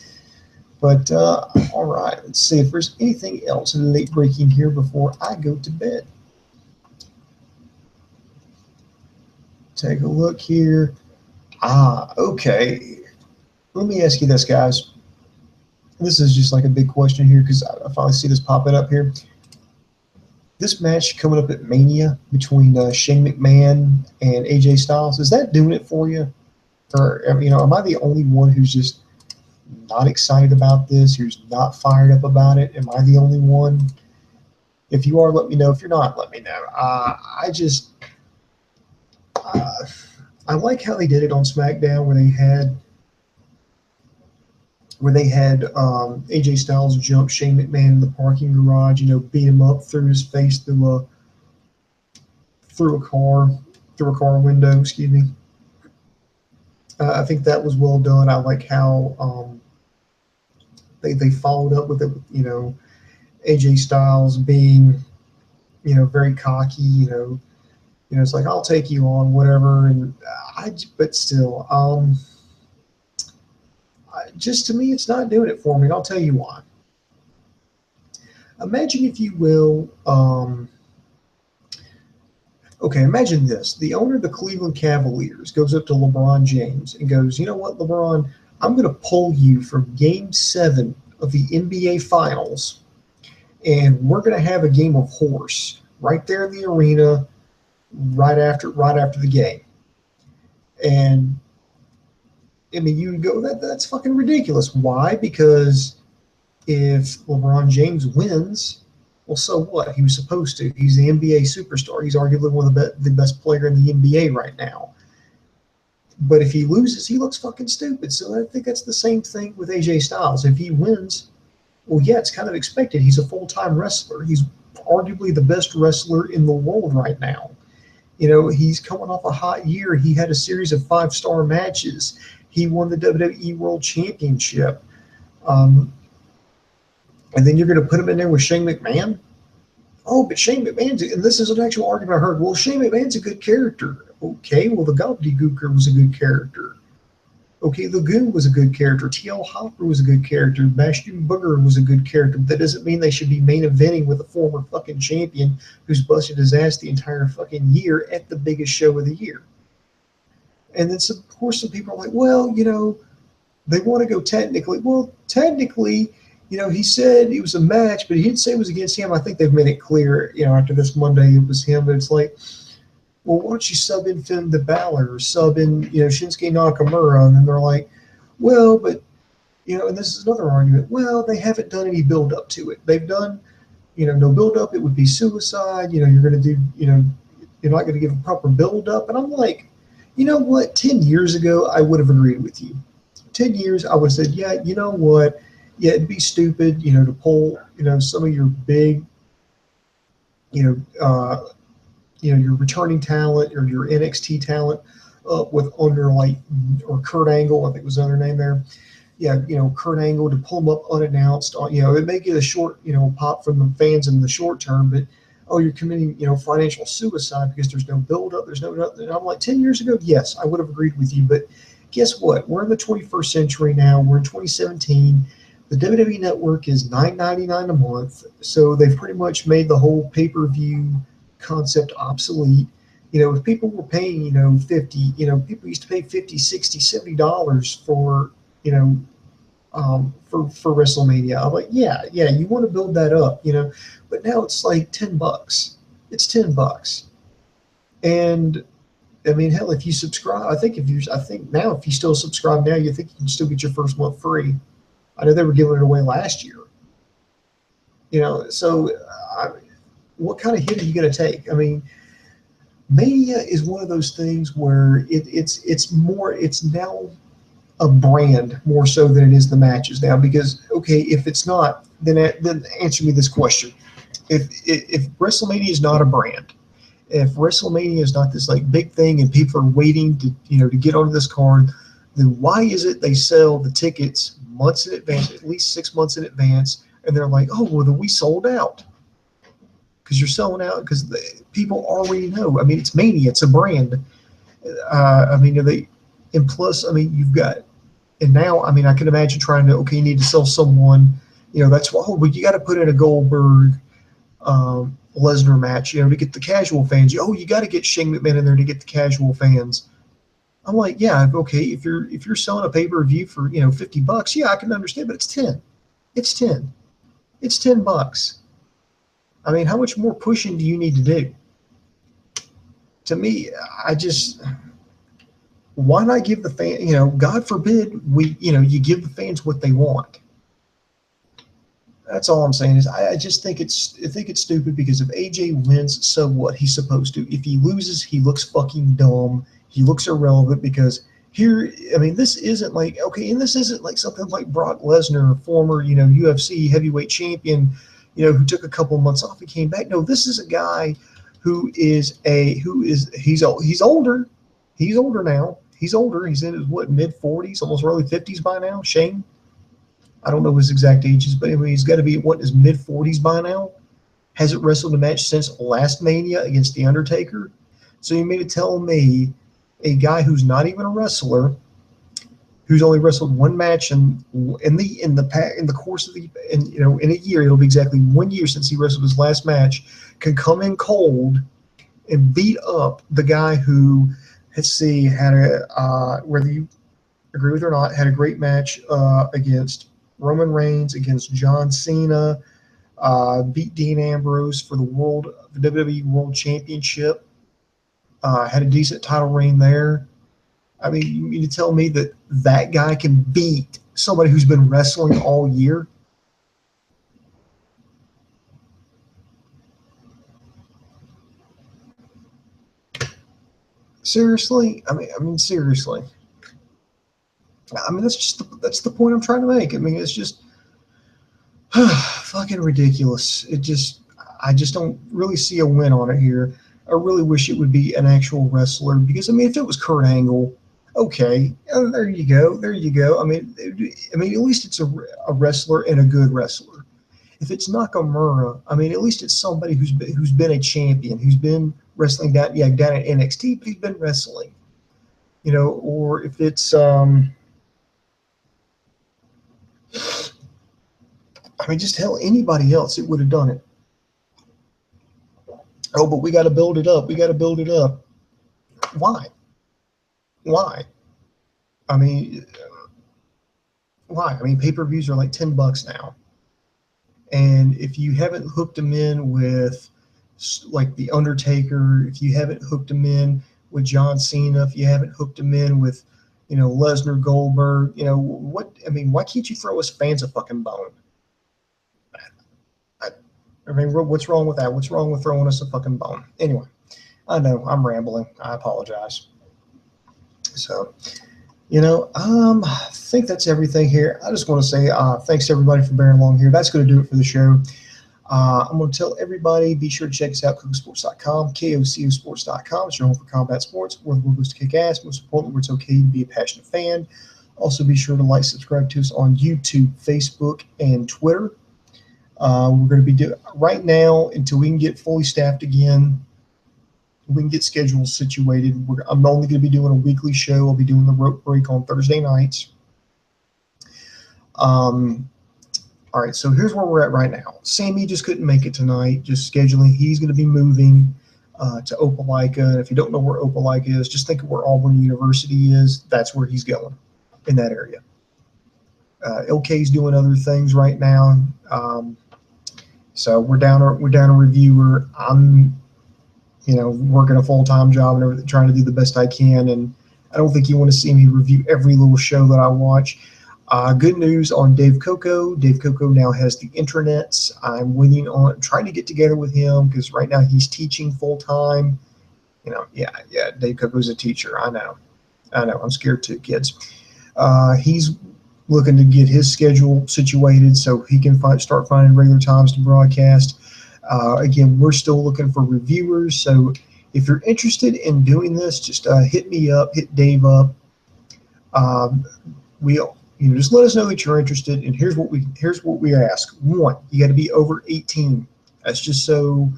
But all right, let's see if there's anything else late breaking here before I go to bed. Take a look here. Okay. Let me ask you this, guys. This is just like a big question here because I finally see this popping up here. This match coming up at Mania between Shane McMahon and AJ Styles, is that doing it for you? Or, am I the only one who's just not excited about this, who's not fired up about it? Am I the only one? If you are, let me know. If you're not, let me know. I like how they did it on SmackDown where they had AJ Styles jump Shane McMahon in the parking garage, beat him up through his face through a car window, excuse me. I think that was well done. I like how they followed up with it, AJ Styles being, very cocky, it's like, I'll take you on, whatever. And but still, just to me, it's not doing it for me. And I'll tell you why. Imagine, if you will, imagine this. The owner of the Cleveland Cavaliers goes up to LeBron James and goes, you know what, LeBron, I'm going to pull you from Game 7 of the NBA Finals, and we're going to have a game of horse right there in the arena right after the game. And I mean, you would go, that's fucking ridiculous. Why? Because if LeBron James wins, well, so what? He was supposed to. He's the NBA superstar. He's arguably one of the best player in the NBA right now. But if he loses, he looks fucking stupid. So I think that's the same thing with AJ Styles. If he wins, well, yeah, it's kind of expected. He's a full-time wrestler. He's arguably the best wrestler in the world right now. He's coming off a hot year. He had a series of 5-star matches. He won the WWE World Championship. And then you're going to put him in there with Shane McMahon? Oh, but Shane McMahon's, and this is an actual argument I heard, well, Shane McMahon's a good character. Okay, well, the Gobbledygooker was a good character. Okay, the Goon was a good character. T.L. Hopper was a good character. Bastion Booger was a good character. But that doesn't mean they should be main eventing with a former fucking champion who's busted his ass the entire fucking year at the biggest show of the year. And then, of course, some people are like, well, they want to go technically. Well, technically, he said it was a match, but he didn't say it was against him. I think they've made it clear, after this Monday it was him. But it's like, well, why don't you sub in Finn Balor or sub in, Shinsuke Nakamura? And then they're like, well, but, and this is another argument. Well, they haven't done any build up to it. They've done, no build up. It would be suicide. You're going to do, you're not going to give a proper build up. And I'm like, you know what? 10 years ago, I would have agreed with you. 10 years, I would have said, yeah, you know what? Yeah, it'd be stupid, to pull, some of your big, your returning talent or your NXT talent up with under or Kurt Angle, I think was the other name there. Yeah, Kurt Angle, to pull him up unannounced. It may get a short, pop from the fans in the short term, but you're committing, financial suicide because there's no build up, there's no nothing. And I'm like, 10 years ago, yes, I would have agreed with you, but guess what? We're in the 21st century now. We're in 2017. The WWE Network is $9.99 a month, so they've pretty much made the whole pay-per-view concept obsolete. If people were paying, 50, people used to pay $50, $60, $70 for, for WrestleMania. I'm like, yeah, you want to build that up, but now it's like $10. It's $10, and I mean, hell, if you subscribe, I think now if you still subscribe now, you think you can still get your first month free. I know they were giving it away last year. So what kind of hit are you going to take? I mean, Mania is one of those things where it's now a brand more so than it is the matches now. Because okay, if it's not, then answer me this question: if WrestleMania is not a brand, if WrestleMania is not this like big thing and people are waiting to get onto this card, then why is it they sell the tickets months in advance, at least 6 months in advance, and they're like, oh well, then we sold out? Because you're selling out because people already know. I mean, it's Mania, it's a brand. I mean, and plus, I mean, you've got, and now, I mean, I can imagine trying to, okay, you need to sell someone, that's why, but you got to put in a Goldberg, Lesnar match, to get the casual fans. You got to get Shane McMahon in there to get the casual fans. I'm like, yeah, okay, if you're selling a pay-per-view for $50, yeah, I can understand, but it's 10. It's 10. It's $10. I mean, how much more pushing do you need to do? To me, why not give the fan, God forbid you give the fans what they want. That's all I'm saying is I just think it's stupid, because if AJ wins, so what? He's supposed to. If he loses, he looks fucking dumb. He looks irrelevant, because here, I mean, this isn't like, okay, and this isn't like something like Brock Lesnar, former, UFC heavyweight champion, who took a couple months off and came back. No, this is a guy he's older. He's older now. He's older. He's in his mid 40s, almost early 50s by now. Shane, I don't know his exact ages, but I mean, he's got to be his mid 40s by now. Hasn't wrestled a match since last Mania against The Undertaker. So you mean to tell me a guy who's not even a wrestler, who's only wrestled one match in the course of in a year, it'll be exactly 1 year since he wrestled his last match, can come in cold and beat up the guy who, had whether you agree with it or not, had a great match against Roman Reigns, against John Cena, beat Dean Ambrose for the WWE World Championship, had a decent title reign there. I mean, you mean to tell me that guy can beat somebody who's been wrestling all year? Seriously? I mean, seriously. I mean, that's the point I'm trying to make. I mean, it's just fucking ridiculous. I just don't really see a win on it here. I really wish it would be an actual wrestler, because I mean, if it was Kurt Angle, okay, there you go. I mean, at least it's a wrestler and a good wrestler. If it's Nakamura, I mean, at least it's somebody who's been a champion, who's been wrestling down at NXT, but he's been wrestling, or if it's I mean, just hell, anybody else, it would have done it. Oh, but we got to build it up. Why? I mean, why? I mean, pay-per-views are like $10 now. And if you haven't hooked them in with like The Undertaker, if you haven't hooked them in with John Cena, if you haven't hooked them in with, Lesnar, Goldberg, why can't you throw us fans a fucking bone? I mean, what's wrong with that? What's wrong with throwing us a fucking bone? Anyway, I know I'm rambling. I apologize. So, I think that's everything here. I just want to say thanks to everybody for bearing along here. That's going to do it for the show. I'm going to tell everybody, be sure to check us out, Kocosports.com, KOCOsports.com. It's your home for combat sports, where the world goes to kick ass. Most importantly, where it's okay to be a passionate fan. Also, be sure to like, subscribe to us on YouTube, Facebook, and Twitter. We're going to be doing right now until we can get fully staffed again. We can get schedules situated. I'm only going to be doing a weekly show. I'll be doing the rope break on Thursday nights. All right, so here's where we're at right now. Sammy just couldn't make it tonight, just scheduling. He's going to be moving to Opelika. And if you don't know where Opelika is, just think of where Auburn University is. That's where he's going, in that area. LK's doing other things right now. So we're down a reviewer. I'm, working a full-time job and everything, trying to do the best I can. And I don't think you want to see me review every little show that I watch. Good news on Dave Coco. Dave Coco now has the intranets. I'm waiting on trying to get together with him because right now he's teaching full-time. Yeah, Dave Coco's a teacher. I know. I'm scared too, kids. He's looking to get his schedule situated so he can start finding regular times to broadcast. Again, we're still looking for reviewers. So if you're interested in doing this, just hit me up, hit Dave up. Just let us know that you're interested. And here's what we ask. One, you got to be over 18. That's just so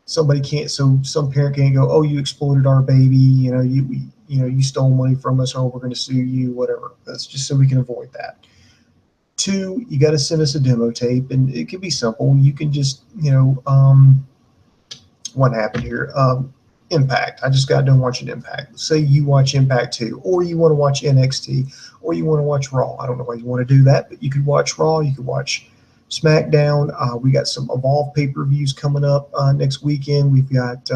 somebody can't, so some parent can't go, oh, you exploited our baby, you stole money from us, or we're going to sue you, whatever. That's just so we can avoid that. Two, you got to send us a demo tape, and it can be simple. You can just, what happened here? Impact. I just got done watching Impact. Say you watch Impact 2, or you want to watch NXT, or you want to watch Raw. I don't know why you want to do that, but you could watch Raw, you could watch SmackDown. We got some Evolve pay-per-views coming up next weekend. We've got,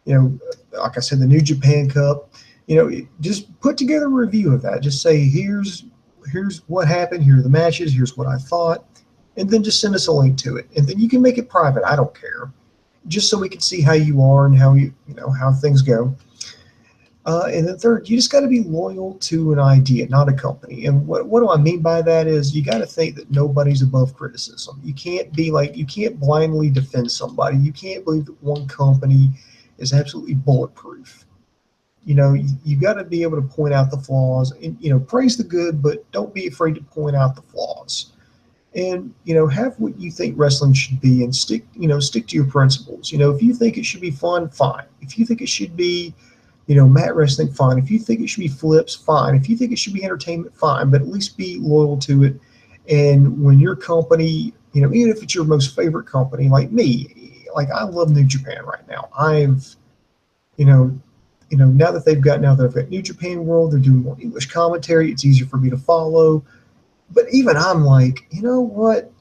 like I said, the New Japan Cup. Just put together a review of that. Just say, here's what happened. Here are the matches. Here's what I thought. And then just send us a link to it. And then you can make it private. I don't care. Just so we can see how you are and how things go. And then third, you just got to be loyal to an idea, not a company. And what do I mean by that is you got to think that nobody's above criticism. You can't blindly defend somebody. You can't believe that one company is absolutely bulletproof. You got to be able to point out the flaws and, praise the good, but don't be afraid to point out the flaws. And, have what you think wrestling should be and stick to your principles. If you think it should be fun, fine. If you think it should be, mat wrestling, fine. If you think it should be flips, fine. If you think it should be entertainment, fine. But at least be loyal to it. And when your company, even if it's your most favorite company, like me, like I love New Japan right now. Now that I've got New Japan World, they're doing more English commentary. It's easier for me to follow. But even I'm like, you know what?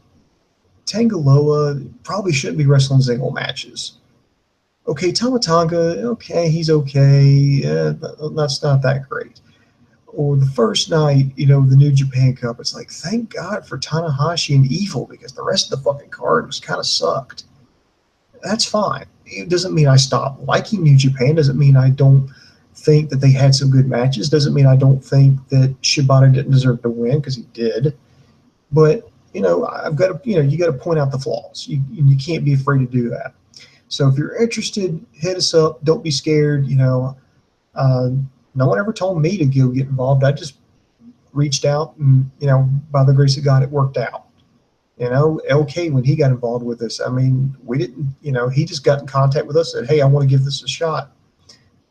Tangaloa probably shouldn't be wrestling single matches. Okay, Tama Tonga, okay, he's okay. That's not that great. Or the first night, the New Japan Cup, it's like, thank God for Tanahashi and Evil because the rest of the fucking card was kind of sucked. That's fine. It doesn't mean I stop liking New Japan. Doesn't mean I don't think that they had some good matches. Doesn't mean I don't think that Shibata didn't deserve to win because he did. But, I've got to, you got to point out the flaws. You can't be afraid to do that. So if you're interested, hit us up. Don't be scared. No one ever told me to go get involved. I just reached out and, by the grace of God, it worked out. LK, when he got involved with us, I mean, we didn't, he just got in contact with us and said, hey, I want to give this a shot.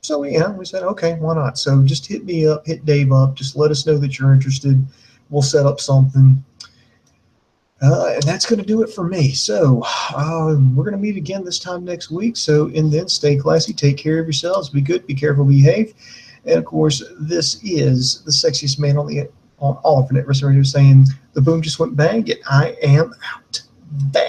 So, we said, okay, why not? So just hit me up, hit Dave up. Just let us know that you're interested. We'll set up something. And that's going to do it for me. So we're going to meet again this time next week. So, and then stay classy. Take care of yourselves. Be good. Be careful. Behave. And, of course, this is the sexiest man on all of Internet Wrestling Radio saying the boom just went bang and I am out. Bang.